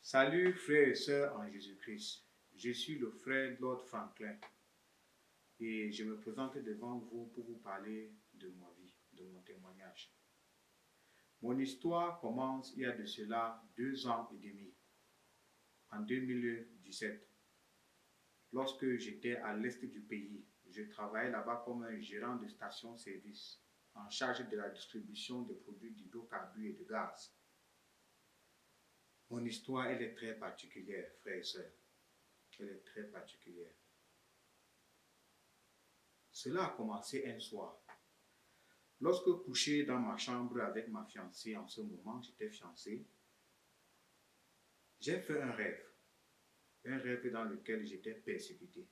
Salut frères et sœurs en Jésus-Christ. Je suis le frère Lord Franklin et je me présente devant vous pour vous parler de ma vie, de mon témoignage. Mon histoire commence il y a de cela 2 ans et demi, en 2017, lorsque j'étais à l'est du pays. Je travaillais là-bas comme un gérant de station-service en charge de la distribution des produits d'hydrocarbures et de gaz. Mon histoire, elle est très particulière, frères et sœurs. Elle est très particulière. Cela a commencé un soir. Lorsque couché dans ma chambre avec ma fiancée, en ce moment, j'étais fiancé, j'ai fait un rêve dans lequel j'étais persécuté.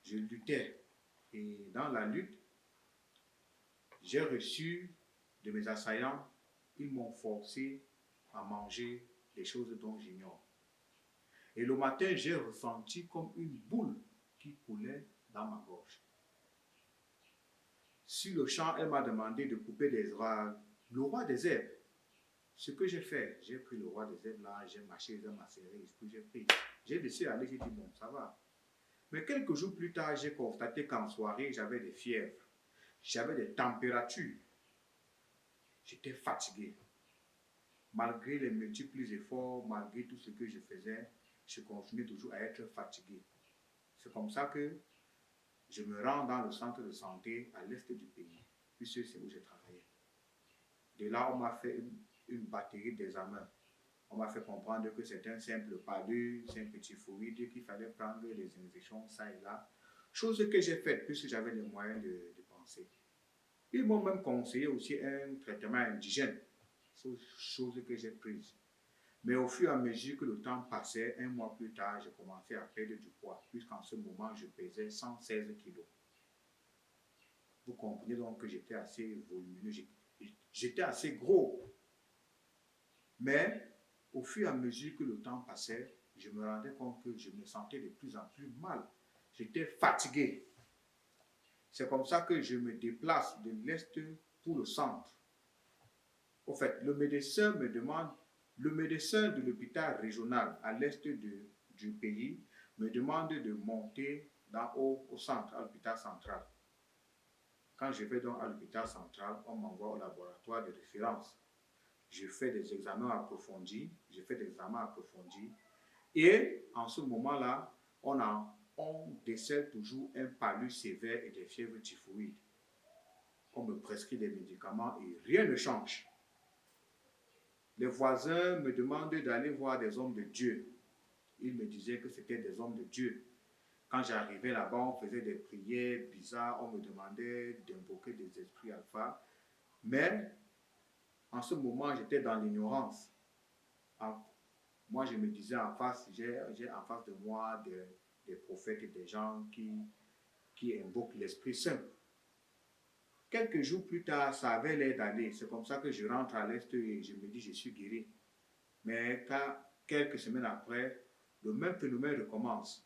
Je luttais et dans la lutte, j'ai reçu de mes assaillants, ils m'ont forcé à manger des choses dont j'ignore. Et le matin, j'ai ressenti comme une boule qui coulait dans ma gorge. Sur le champ, elle m'a demandé de couper le roi des herbes. Ce que j'ai fait, j'ai pris le roi des herbes là, j'ai mâché, j'ai macéré, puis j'ai pris. J'ai laissé aller, j'ai dit bon, ça va. Mais quelques jours plus tard, j'ai constaté qu'en soirée, j'avais des fièvres, j'avais des températures, j'étais fatigué. Malgré les multiples efforts, malgré tout ce que je faisais, je continuais toujours à être fatigué. C'est comme ça que je me rends dans le centre de santé à l'est du pays, puisque c'est où j'ai travaillé. De là, on m'a fait une batterie d'examens. On m'a fait comprendre que c'est un simple palu, c'est un petit fluide qu'il fallait prendre les injections, ça et là. Chose que j'ai faite puisque j'avais les moyens de penser. Ils m'ont même conseillé aussi un traitement indigène, chose que j'ai prise. Mais au fur et à mesure que le temps passait, un mois plus tard, j'ai commencé à perdre du poids, puisqu'en ce moment, je pesais 116 kilos. Vous comprenez donc que j'étais assez volumineux, j'étais assez gros. Mais au fur et à mesure que le temps passait, je me rendais compte que je me sentais de plus en plus mal. J'étais fatigué. C'est comme ça que je me déplace de l'est pour le centre. Au fait, le médecin de l'hôpital régional à l'est du pays me demande de monter d'en haut au centre, à l'hôpital central. Quand je vais donc à l'hôpital central, on m'envoie au laboratoire de référence. Je fais des examens approfondis, et en ce moment-là, on décèle toujours un palud sévère et des fièvres typhoïdes. On me prescrit des médicaments et rien ne change. Les voisins me demandent d'aller voir des hommes de Dieu. Ils me disaient que c'était des hommes de Dieu. Quand j'arrivais là-bas, on faisait des prières bizarres, on me demandait d'invoquer des esprits alpha. Mais en ce moment, j'étais dans l'ignorance. Moi, je me disais en face, j'ai en face de moi des prophètes et des gens qui invoquent l'Esprit Saint. Quelques jours plus tard, ça avait l'air d'aller. C'est comme ça que je rentre à l'Est et je me dis, je suis guéri. Mais quelques semaines après, le même phénomène recommence.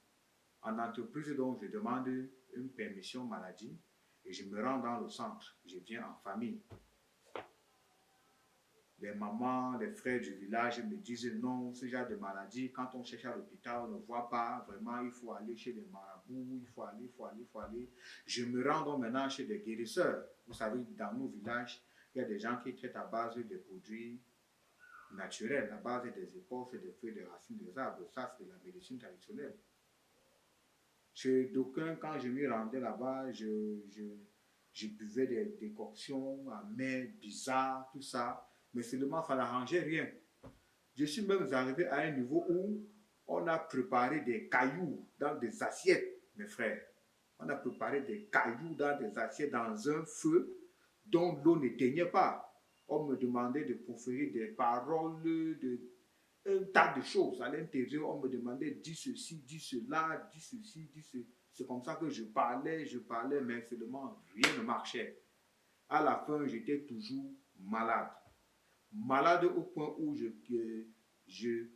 En entreprise, donc, je demande une permission maladie et je me rends dans le centre. Je viens en famille. Les mamans, les frères du village me disent non, ce genre de maladie, quand on cherche à l'hôpital, on ne voit pas. Vraiment, il faut aller chez les marabouts, il faut aller. Je me rends donc maintenant chez des guérisseurs. Vous savez, dans nos villages, il y a des gens qui traitent à base des produits naturels, à base des écorces, des feuilles, des racines des arbres. Ça, c'est de la médecine traditionnelle. Chez d'aucuns, quand je m'y rendais là-bas, je buvais des décoctions amères, bizarres, tout ça. Mais seulement, ça n'arrangeait rien. Je suis même arrivé à un niveau où on a préparé des cailloux dans des assiettes, mes frères. On a préparé des cailloux dans des assiettes dans un feu dont l'eau n'éteignait pas. On me demandait de proférer des paroles, un tas de choses à l'intérieur. On me demandait dis ceci, dis cela, dis ceci, dis ceci. C'est comme ça que je parlais, mais seulement rien ne marchait. À la fin, j'étais toujours malade. Malade au point où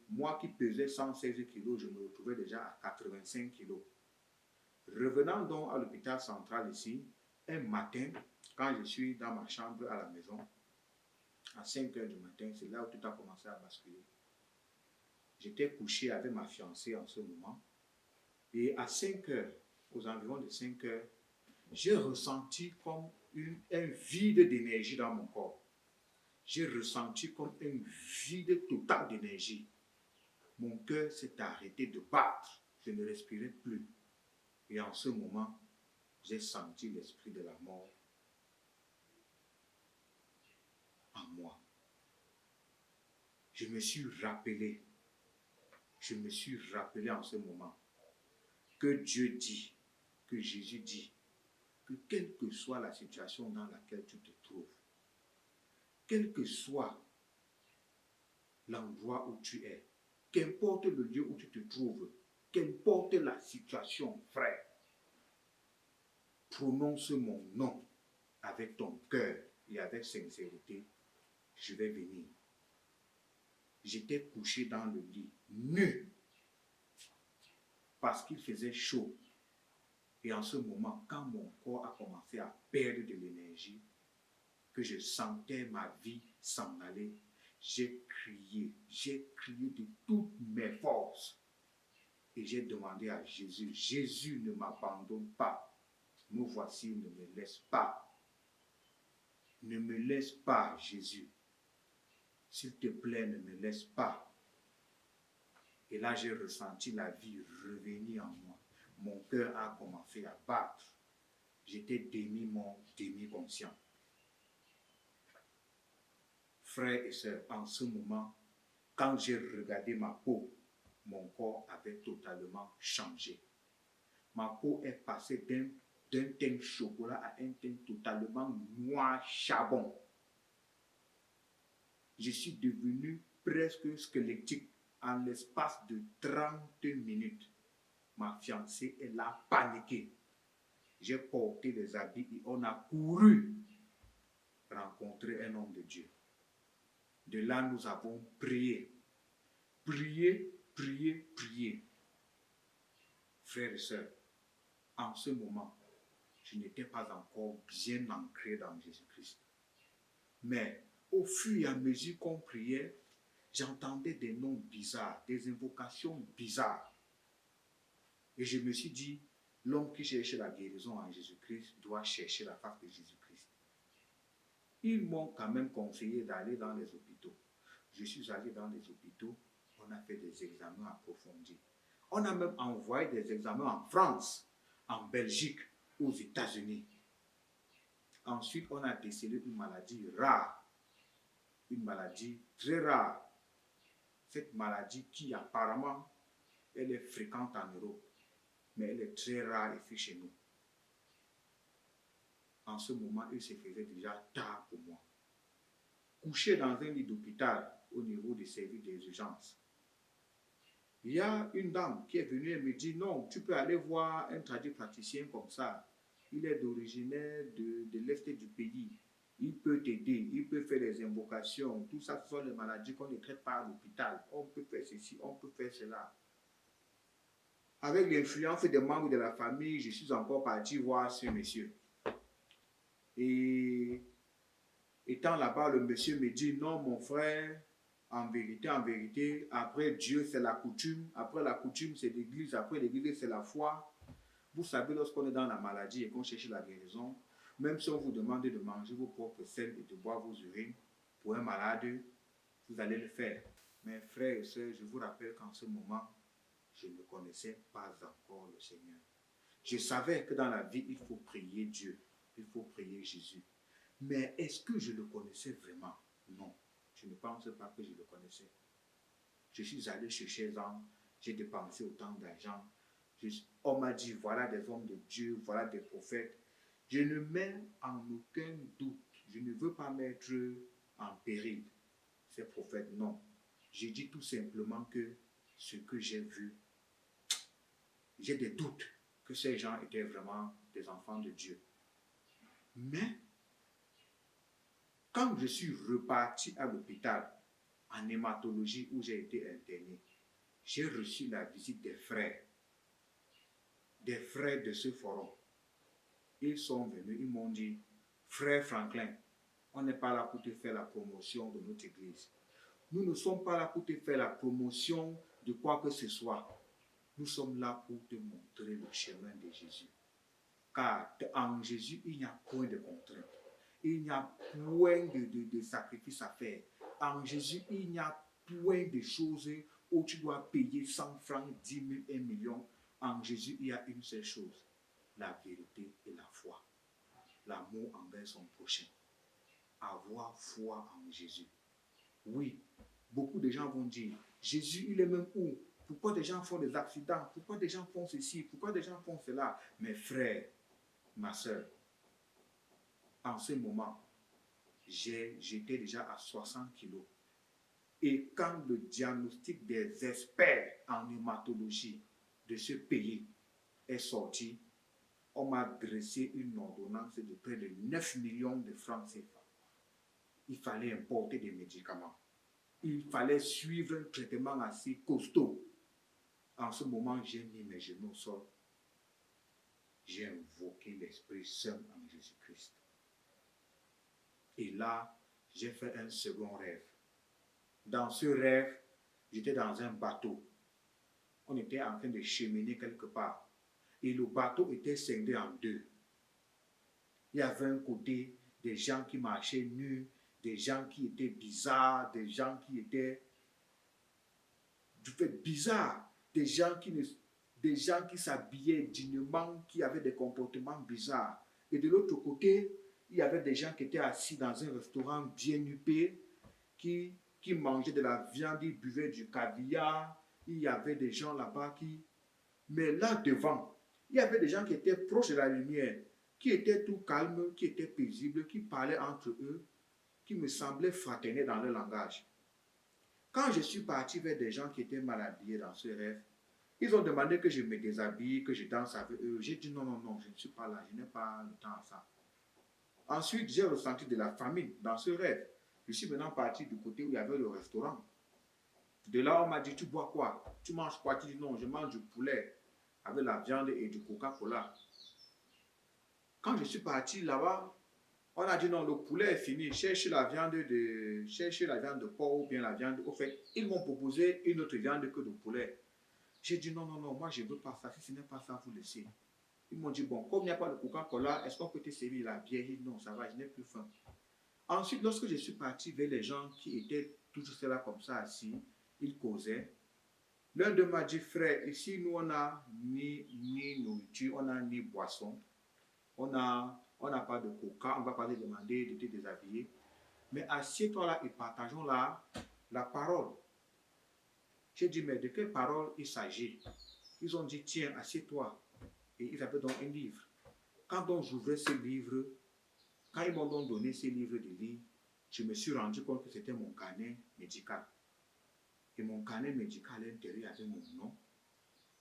moi qui pesais 116 kilos, je me retrouvais déjà à 85 kilos. Revenant donc à l'hôpital central ici, un matin, quand je suis dans ma chambre à la maison, à 5 heures du matin, c'est là où tout a commencé à basculer. J'étais couché avec ma fiancée en ce moment. Et à 5 heures, aux environs de 5 heures, j'ai ressenti comme un vide d'énergie dans mon corps. J'ai ressenti comme un vide total d'énergie. Mon cœur s'est arrêté de battre. Je ne respirais plus. Et en ce moment, j'ai senti l'esprit de la mort en moi. Je me suis rappelé en ce moment que Dieu dit, que Jésus dit, que quelle que soit la situation dans laquelle tu te trouves, quel que soit l'endroit où tu es, qu'importe le lieu où tu te trouves, qu'importe la situation, frère, prononce mon nom avec ton cœur et avec sincérité, je vais venir. J'étais couché dans le lit, nu, parce qu'il faisait chaud. Et en ce moment, quand mon corps a commencé à perdre de l'énergie, que je sentais ma vie s'en aller, j'ai crié de toutes mes forces. Et j'ai demandé à Jésus, Jésus, ne m'abandonne pas. Me voici, ne me laisse pas. Ne me laisse pas, Jésus. S'il te plaît, ne me laisse pas. Et là, j'ai ressenti la vie revenir en moi. Mon cœur a commencé à battre. J'étais demi-mort, demi-conscient. Frères et sœurs, en ce moment, quand j'ai regardé ma peau, mon corps avait totalement changé. Ma peau est passée d'un teint chocolat à un teint totalement noir charbon. Je suis devenu presque squelettique en l'espace de 30 minutes. Ma fiancée, elle a paniqué. J'ai porté des habits et on a couru rencontrer un homme de Dieu. De là, nous avons prié. Prié. Frères et sœurs, en ce moment, je n'étais pas encore bien ancré dans Jésus-Christ. Mais au fur et à mesure qu'on priait, j'entendais des noms bizarres, des invocations bizarres. Et je me suis dit, l'homme qui cherche la guérison en Jésus-Christ doit chercher la face de Jésus-Christ. Ils m'ont quand même conseillé d'aller dans les hôpitaux. Je suis allé dans les hôpitaux, on a fait des examens approfondis. On a même envoyé des examens en France, en Belgique, aux États-Unis. Ensuite, on a décelé une maladie rare, une maladie très rare. Cette maladie qui apparemment, elle est fréquente en Europe, mais elle est très rare ici chez nous. En ce moment, il se faisait déjà tard pour moi. Couché dans un lit d'hôpital au niveau des services des urgences. Il y a une dame qui est venue et me dit, non, tu peux aller voir un tradipraticien comme ça. Il est d'originaire de l'est du pays. Il peut t'aider, il peut faire des invocations. Tout ça, ce sont les maladies qu'on ne traite pas à l'hôpital. On peut faire ceci, on peut faire cela. Avec l'influence des membres de la famille, je suis encore parti voir ce monsieur. Et étant là-bas, le monsieur me dit, non, mon frère, en vérité, après Dieu, c'est la coutume. Après la coutume, c'est l'église. Après l'église, c'est la foi. Vous savez, lorsqu'on est dans la maladie et qu'on cherche la guérison, même si on vous demande de manger vos propres selles et de boire vos urines, pour un malade, vous allez le faire. Mes frères et sœurs, je vous rappelle qu'en ce moment, je ne connaissais pas encore le Seigneur. Je savais que dans la vie, il faut prier Dieu. Il faut prier Jésus. Mais est-ce que je le connaissais vraiment? Non. Je ne pense pas que je le connaissais. Je suis allé chercher les hommes, j'ai dépensé autant d'argent. On m'a dit, voilà des hommes de Dieu, voilà des prophètes. Je ne mets en aucun doute, je ne veux pas mettre en péril ces prophètes, non. Je dis tout simplement que ce que j'ai vu, j'ai des doutes que ces gens étaient vraiment des enfants de Dieu. Mais, quand je suis reparti à l'hôpital, en hématologie où j'ai été interné, j'ai reçu la visite des frères de ce forum. Ils sont venus, ils m'ont dit, frère Franklin, on n'est pas là pour te faire la promotion de notre église. Nous ne sommes pas là pour te faire la promotion de quoi que ce soit, nous sommes là pour te montrer le chemin de Jésus. Car en Jésus, il n'y a point de contrainte. Il n'y a point de sacrifice à faire. En Jésus, il n'y a point de choses où tu dois payer 100 francs, 10 000, 1 million. En Jésus, il y a une seule chose, la vérité et la foi. L'amour envers son prochain. Avoir foi en Jésus. Oui, beaucoup de gens vont dire, Jésus, il est même où? Pourquoi des gens font des accidents? Pourquoi des gens font ceci? Pourquoi des gens font cela? Mes frères, ma soeur, en ce moment, j'étais déjà à 60 kilos. Et quand le diagnostic des experts en hématologie de ce pays est sorti, on m'a dressé une ordonnance de près de 9 millions de francs CFA. Il fallait importer des médicaments. Il fallait suivre un traitement assez costaud. En ce moment, j'ai mis mes genoux au sol. J'ai invoqué l'Esprit Saint en Jésus-Christ. Et là, j'ai fait un second rêve. Dans ce rêve, j'étais dans un bateau. On était en train de cheminer quelque part. Et le bateau était scindé en deux. Il y avait un côté des gens qui marchaient nus, des gens qui étaient bizarres, des gens qui étaient bizarres, des gens qui s'habillaient dignement, qui avaient des comportements bizarres. Et de l'autre côté, il y avait des gens qui étaient assis dans un restaurant bien huppé, qui mangeaient de la viande, ils buvaient du caviar. Il y avait des gens là-bas qui... Mais là devant, il y avait des gens qui étaient proches de la lumière, qui étaient tout calmes, qui étaient paisibles, qui parlaient entre eux, qui me semblaient fraternels dans leur langage. Quand je suis parti vers des gens qui étaient mal habillés dans ce rêve, ils ont demandé que je me déshabille, que je danse avec eux. J'ai dit non, non, non, je ne suis pas là, je n'ai pas le temps à ça. Ensuite, j'ai ressenti de la famine dans ce rêve. Je suis maintenant parti du côté où il y avait le restaurant. De là, on m'a dit, tu bois quoi? Tu manges quoi? Tu dis non, je mange du poulet avec la viande et du Coca-Cola. Quand je suis parti là-bas, on a dit non, le poulet est fini. Cherchez la viande de porc ou bien la viande. Au fait, ils m'ont proposé une autre viande que le poulet. J'ai dit non, non, non, moi je ne veux pas ça. Si ce n'est pas ça, vous laissez. Ils m'ont dit bon, comme il n'y a pas de Coca-Cola, est-ce qu'on peut te servir la bière? J'ai dit non, ça va, je n'ai plus faim. Ensuite, lorsque je suis parti vers les gens qui étaient tous là comme ça assis, ils causaient. L'un d'eux m'a dit, frère, ici nous on n'a ni nourriture, on n'a ni boisson, on n'a pas de coca, on ne va pas te demander de te déshabiller. Mais assieds-toi là et partageons là la parole. J'ai dit, mais de quelle parole il s'agit? Ils ont dit, tiens, assieds-toi. Et ils avaient donc un livre. Quand donc j'ouvrais ce livre, quand ils m'ont donc donné ces livres de lire, je me suis rendu compte que c'était mon carnet médical. Et mon carnet médical à l'intérieur avait mon nom,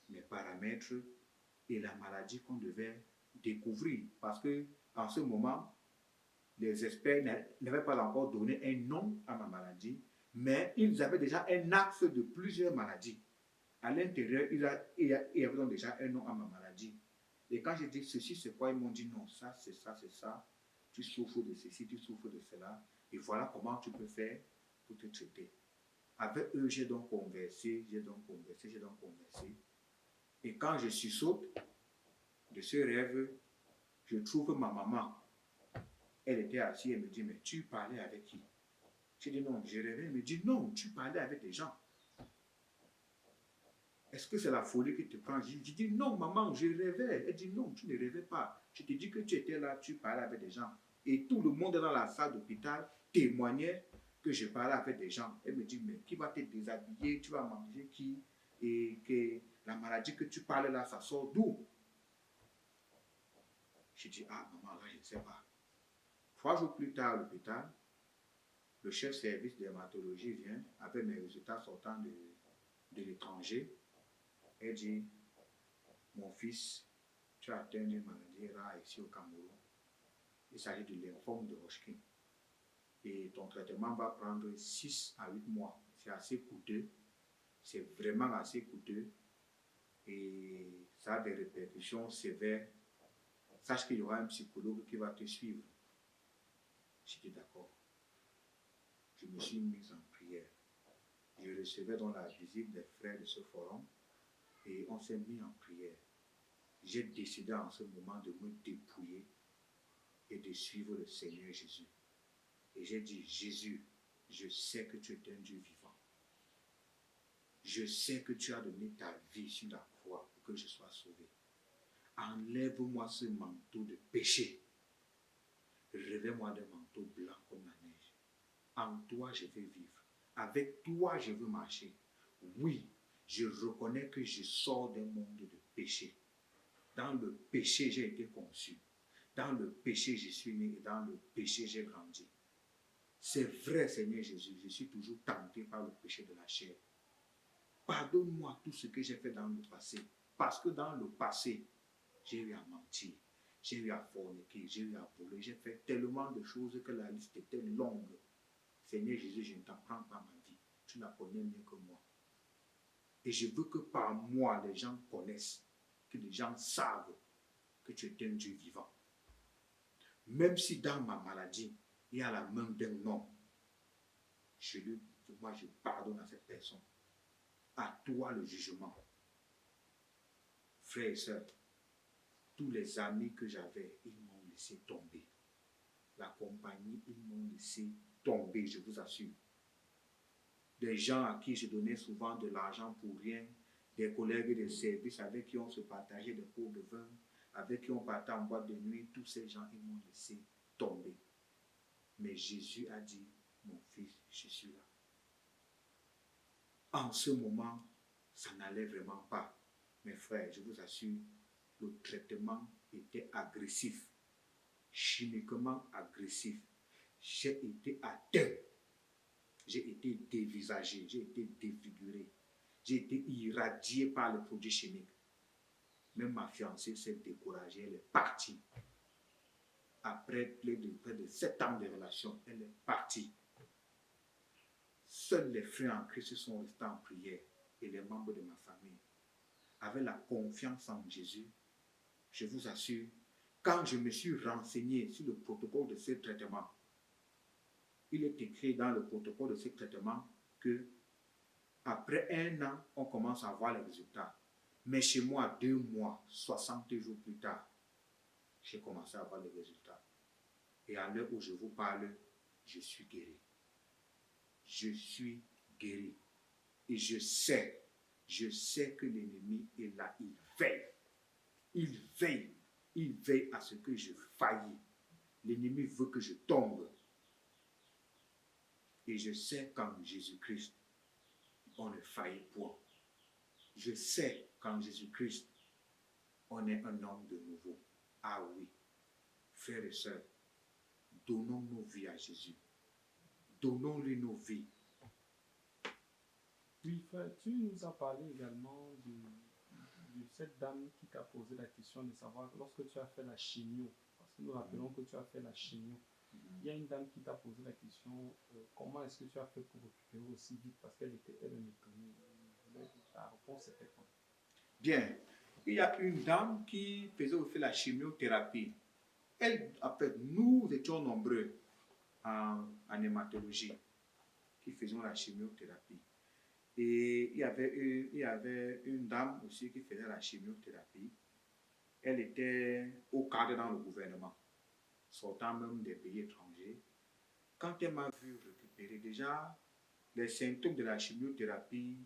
mes paramètres et la maladie qu'on devait découvrir. Parce que en ce moment, les experts n'avaient pas encore donné un nom à ma maladie, mais ils avaient déjà un axe de plusieurs maladies. À l'intérieur, il y avait donc déjà un nom à ma maladie. Et quand j'ai dit ceci, c'est quoi? Ils m'ont dit non, ça, c'est ça, c'est ça. Tu souffres de ceci, tu souffres de cela. Et voilà comment tu peux faire pour te traiter. Avec eux, j'ai donc conversé. Et quand je suis saute de ce rêve, je trouve ma maman. Elle était assise, elle me dit, mais tu parlais avec qui? J'ai dit non, je rêvais. Elle me dit non, tu parlais avec des gens. Est-ce que c'est la folie qui te prend? Je dis non, maman, je rêvais. Elle dit non, tu ne rêvais pas. Je te dis que tu étais là, tu parlais avec des gens. Et tout le monde dans la salle d'hôpital témoignait que je parlais avec des gens. Elle me dit, mais qui va te déshabiller? Tu vas manger qui? Et que la maladie que tu parles là, ça sort d'où? Je dis, ah maman, là, je ne sais pas. 3 jours plus tard à l'hôpital, le chef service d'hématologie vient avec mes résultats sortant de l'étranger. Elle dit, mon fils, tu as atteint une maladie rare ici au Cameroun. Il s'agit de lymphome de Hodgkin. Et ton traitement va prendre 6 à 8 mois. C'est assez coûteux. C'est vraiment assez coûteux. Et ça a des répercussions sévères. Sache qu'il y aura un psychologue qui va te suivre. J'étais d'accord. Je me suis mise en prière. je recevais dans la visite des frères de ce forum et on s'est mis en prière. J'ai décidé en ce moment de me dépouiller et de suivre le Seigneur Jésus. Et j'ai dit, Jésus, je sais que tu es un Dieu vivant. Je sais que tu as donné ta vie sur la croix pour que je sois sauvé. Enlève-moi ce manteau de péché. Revêt-moi d'un manteau blanc comme la neige. En toi, je veux vivre. Avec toi, je veux marcher. Oui, je reconnais que je sors d'un monde de péché. Dans le péché, j'ai été conçu. Dans le péché, je suis né et dans le péché, j'ai grandi. C'est vrai, Seigneur Jésus, je suis toujours tenté par le péché de la chair. Pardonne-moi tout ce que j'ai fait dans le passé. Parce que dans le passé, j'ai eu à mentir, j'ai eu à forniquer, j'ai eu à voler, j'ai fait tellement de choses que la liste était longue. Seigneur Jésus, je ne t'apprends pas ma vie. Tu la connais mieux que moi. Et je veux que par moi, les gens connaissent, que les gens savent que tu es un Dieu vivant. Même si dans ma maladie, il y a la main d'un homme, moi je pardonne à cette personne. À toi le jugement. Frères et sœurs, tous les amis que j'avais, ils m'ont laissé tomber. La compagnie, ils m'ont laissé tomber, je vous assure. Des gens à qui je donnais souvent de l'argent pour rien, des collègues de service avec qui on se partageait des pots de vin, avec qui on partait en boîte de nuit, tous ces gens, ils m'ont laissé tomber. Mais Jésus a dit, mon fils, je suis là. En ce moment, ça n'allait vraiment pas. Mes frères, je vous assure, le traitement était agressif, chimiquement agressif. J'ai été atteint, j'ai été dévisagé, j'ai été défiguré, j'ai été irradié par les produits chimiques. Même ma fiancée s'est découragée, elle est partie. Après près de 7 ans de relation, elle est partie. Seuls les frères en Christ sont restés en prière et les membres de ma famille. Avec la confiance en Jésus, je vous assure, quand je me suis renseigné sur le protocole de ce traitement, il est écrit dans le protocole de ce traitement que après 1 an, on commence à voir les résultats. Mais chez moi, 2 mois, 60 jours plus tard, j'ai commencé à voir les résultats. Et à l'heure où je vous parle, je suis guéri. Je suis guéri. Et je sais que l'ennemi est là, il veille. Il veille à ce que je faillis. L'ennemi veut que je tombe. Et je sais qu'en Jésus-Christ, on ne faillit point. Je sais qu'en Jésus-Christ, on est un homme de nouveau. Ah oui, frères et sœurs, donnons nos vies à Jésus. Donnons-lui nos vies. Oui, frère, tu nous as parlé également de cette dame qui t'a posé la question de savoir, lorsque tu as fait la chimio, parce que nous rappelons que tu as fait la chimio, il y a une dame qui t'a posé la question, comment est-ce que tu as fait pour récupérer aussi vite, parce qu'elle était elle-même étonnée. Ta réponse était quoi? Bien, il y a une dame qui faisait aussi la chimiothérapie. Elle, en fait, nous étions nombreux en hématologie qui faisions la chimiothérapie. Et il y avait une dame aussi qui faisait la chimiothérapie. Elle était au cadre dans le gouvernement, sortant même des pays étrangers. Quand elle m'a vu récupérer déjà les symptômes de la chimiothérapie,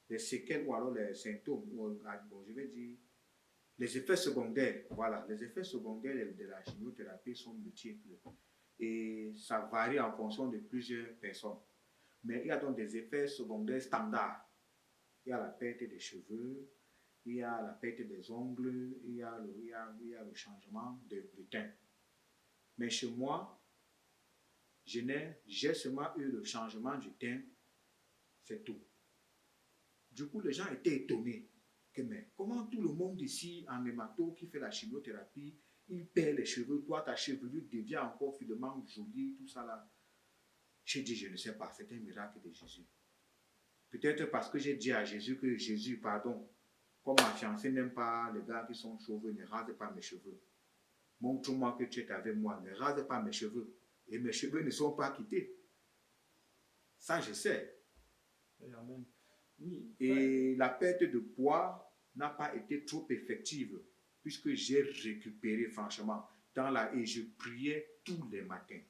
les séquelles ou alors les symptômes, bon, je vais dire, les effets secondaires, voilà, les effets secondaires de la chimiothérapie sont multiples et ça varie en fonction de plusieurs personnes. Mais il y a donc des effets secondaires standards. Il y a la perte des cheveux, il y a la perte des ongles, il y a le changement de teint. Mais chez moi, j'ai seulement eu le changement du teint, c'est tout. Du coup, les gens étaient étonnés. Mais comment tout le monde ici en hémato qui fait la chimiothérapie, il perd les cheveux, toi ta chevelure devient encore finement jolie, tout ça là. J'ai dit, je ne sais pas, c'est un miracle de Jésus. Peut-être parce que j'ai dit à Jésus que Jésus, pardon, comme ma fiancée n'aime pas les gars qui sont chauves, ne rase pas mes cheveux. Montre-moi que tu es avec moi, ne rase pas mes cheveux. Et mes cheveux ne sont pas quittés. Ça, je sais. Et amen. Oui, frère, Et la perte de poids n'a pas été trop effective, puisque j'ai récupéré franchement et je priais tous les matins,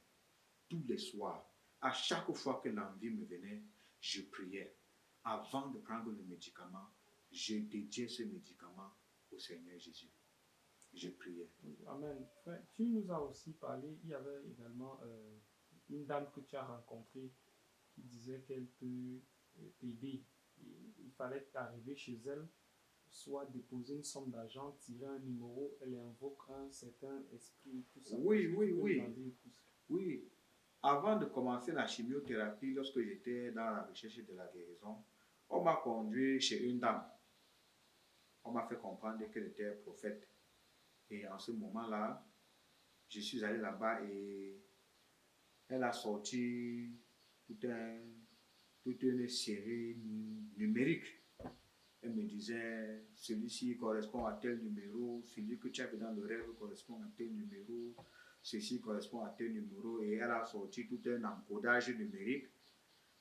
tous les soirs. À chaque fois que l'envie me venait, je priais. Avant de prendre le médicament, je dédiais ce médicament au Seigneur Jésus. Je priais. oui, amen. Frère, tu nous as aussi parlé, il y avait également une dame que tu as rencontrée qui disait qu'elle peut t'aider. Il fallait arriver chez elle, soit déposer une somme d'argent, tirer un numéro, elle invoque un certain esprit, tout ça. Oui, Est-ce que oui, tu peux nous en oui, dire plus? oui. Avant de commencer la chimiothérapie, lorsque j'étais dans la recherche de la guérison, on m'a conduit chez une dame. On m'a fait comprendre qu'elle était prophète. Et en ce moment-là, je suis allé là-bas et elle a sorti tout un, toute une série numérique. Elle me disait, celui-ci correspond à tel numéro, celui que tu as vu dans le rêve correspond à tel numéro, ceci correspond à tel numéro. Et elle a sorti tout un encodage numérique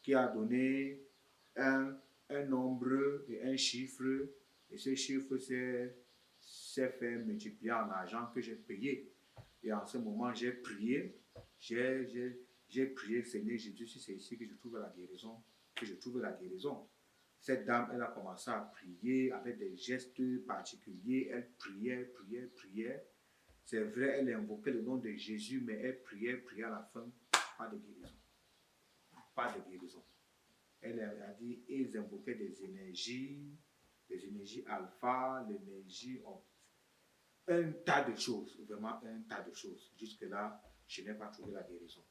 qui a donné un nombre et un chiffre. Et ce chiffre s'est fait multiplier en argent que j'ai payé. Et en ce moment, j'ai prié. J'ai prié, Seigneur Jésus, si c'est ici que je trouve la guérison, que je trouve la guérison. Cette dame, elle a commencé à prier avec des gestes particuliers. Elle priait, priait, priait. C'est vrai, elle invoquait le nom de Jésus, mais elle priait, priait à la fin. Pas de guérison. Pas de guérison. Elle a dit, ils invoquaient des énergies alpha, l'énergie, un tas de choses, vraiment un tas de choses. Jusque-là, je n'ai pas trouvé la guérison.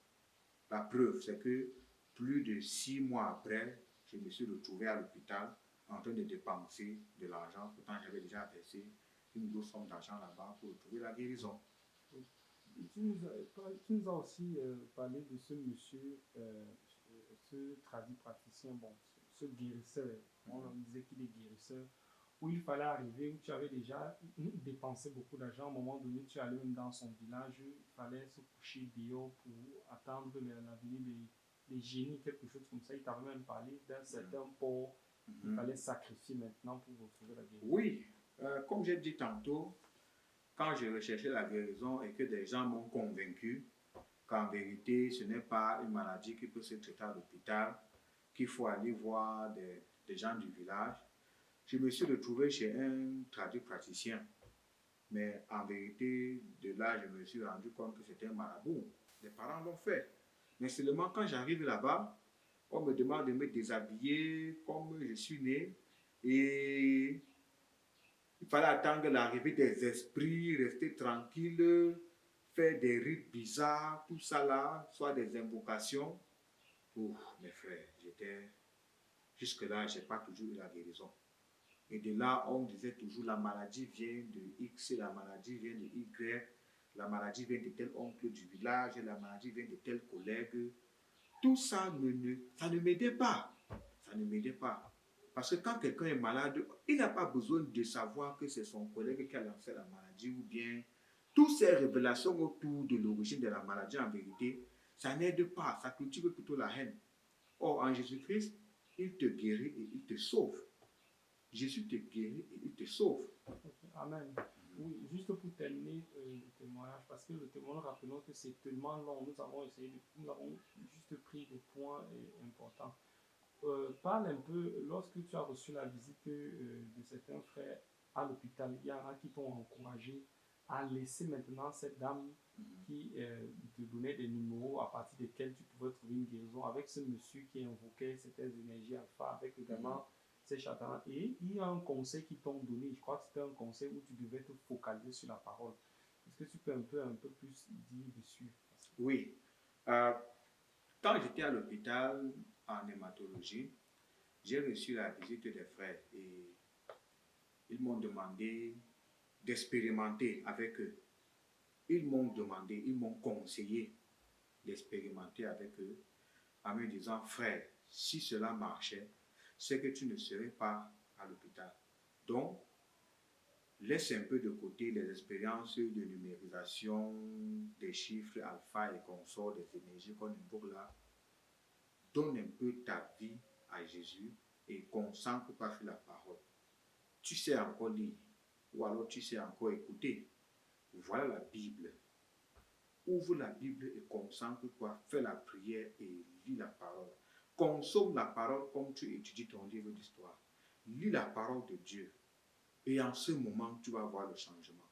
La preuve, c'est que plus de 6 mois après, je me suis retrouvé à l'hôpital en train de dépenser de l'argent. Pourtant, j'avais déjà versé une grosse somme d'argent là-bas pour trouver la guérison. Tu nous as aussi parlé de ce monsieur, ce tradit praticien, bon, ce guérisseur. On disait qu'il est guérisseur, où il fallait arriver, où tu avais déjà dépensé beaucoup d'argent. À un moment donné, tu allais même dans son village, il fallait se coucher dehors pour attendre la venue des génies, quelque chose comme ça. Il t'avait même parlé d'un certain porc qu'il fallait sacrifier maintenant pour retrouver la guérison. Oui, comme j'ai dit tantôt, quand j'ai recherché la guérison et que des gens m'ont convaincu qu'en vérité, ce n'est pas une maladie qui peut se traiter à l'hôpital, qu'il faut aller voir des gens du village, je me suis retrouvé chez un praticien. Mais en vérité, de là, je me suis rendu compte que c'était un marabout. Les parents l'ont fait. Mais seulement quand j'arrive là-bas, on me demande de me déshabiller comme je suis né. Et il fallait attendre l'arrivée des esprits, rester tranquille, faire des rites bizarres, tout ça là, soit des invocations. Ouf, mes frères, jusque-là, je n'ai pas toujours eu la guérison. Et de là, on disait toujours la maladie vient de X, la maladie vient de Y, la maladie vient de tel oncle du village, la maladie vient de tel collègue. Tout ça, ça ne m'aidait pas. Ça ne m'aidait pas. Parce que quand quelqu'un est malade, il n'a pas besoin de savoir que c'est son collègue qui a lancé la maladie ou bien toutes ces révélations autour de l'origine de la maladie, en vérité, ça n'aide pas, ça cultive plutôt la haine. Or, en Jésus-Christ, il te guérit et il te sauve. Jésus te guérit et il te sauve. Amen. Oui, juste pour terminer le témoignage, parce que le témoignage, rappelons que c'est tellement long, nous avons juste pris des points importants. Parle un peu, lorsque tu as reçu la visite de certains frères à l'hôpital, il y en a qui t'ont encouragé à laisser maintenant cette dame qui te donnait des numéros à partir desquels tu pouvais trouver une guérison, avec ce monsieur qui invoquait certaines énergies alpha, avec également ces charlatans. Et il y a un conseil qu'ils t'ont donné, je crois que c'était un conseil où tu devais te focaliser sur la parole. Est-ce que tu peux un peu plus dire dessus? Oui. Quand j'étais à l'hôpital en hématologie, j'ai reçu la visite des frères et ils m'ont demandé d'expérimenter avec eux. Ils m'ont conseillé d'expérimenter avec eux en me disant, frère, si cela marchait, c'est que tu ne serais pas à l'hôpital. Donc, laisse un peu de côté les expériences de numérisation des chiffres alpha et consorts des énergies qu'on invoque là. Donne un peu ta vie à Jésus et concentre-toi sur la parole. Tu sais encore lire ou alors tu sais encore écouter. Voilà la Bible. Ouvre la Bible et concentre-toi, fais la prière et lis la parole. Consomme la parole comme tu étudies ton livre d'histoire. Lis la parole de Dieu. Et en ce moment, tu vas voir le changement.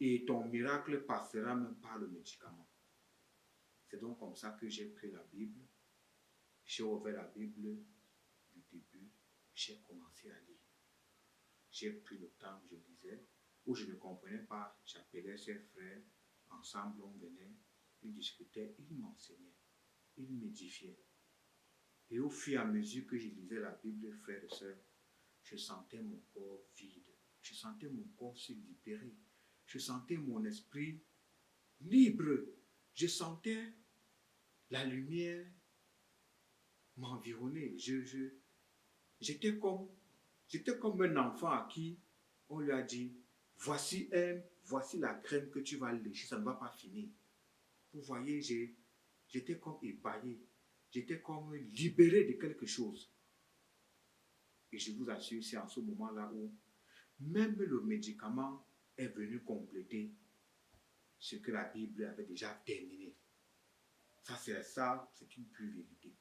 Et ton miracle passera même par le médicament. C'est donc comme ça que j'ai pris la Bible. J'ai ouvert la Bible du début. J'ai commencé à lire. J'ai pris le temps, je lisais. Où je ne comprenais pas, j'appelais ses frères. Ensemble, on venait. Ils discutaient, ils m'enseignaient. Ils m'édifiaient. Et au fur et à mesure que je lisais la Bible, frères et sœurs, je sentais mon corps vide. Je sentais mon corps se libérer. Je sentais mon esprit libre. Je sentais la lumière m'environner. J'étais comme un enfant à qui on lui a dit, voici la crème que tu vas lécher, ça ne va pas finir. Vous voyez, j'étais comme ébahi. J'étais comme libéré de quelque chose. Et je vous assure, c'est en ce moment-là où même le médicament est venu compléter ce que la Bible avait déjà terminé. Ça, c'est une pure vérité.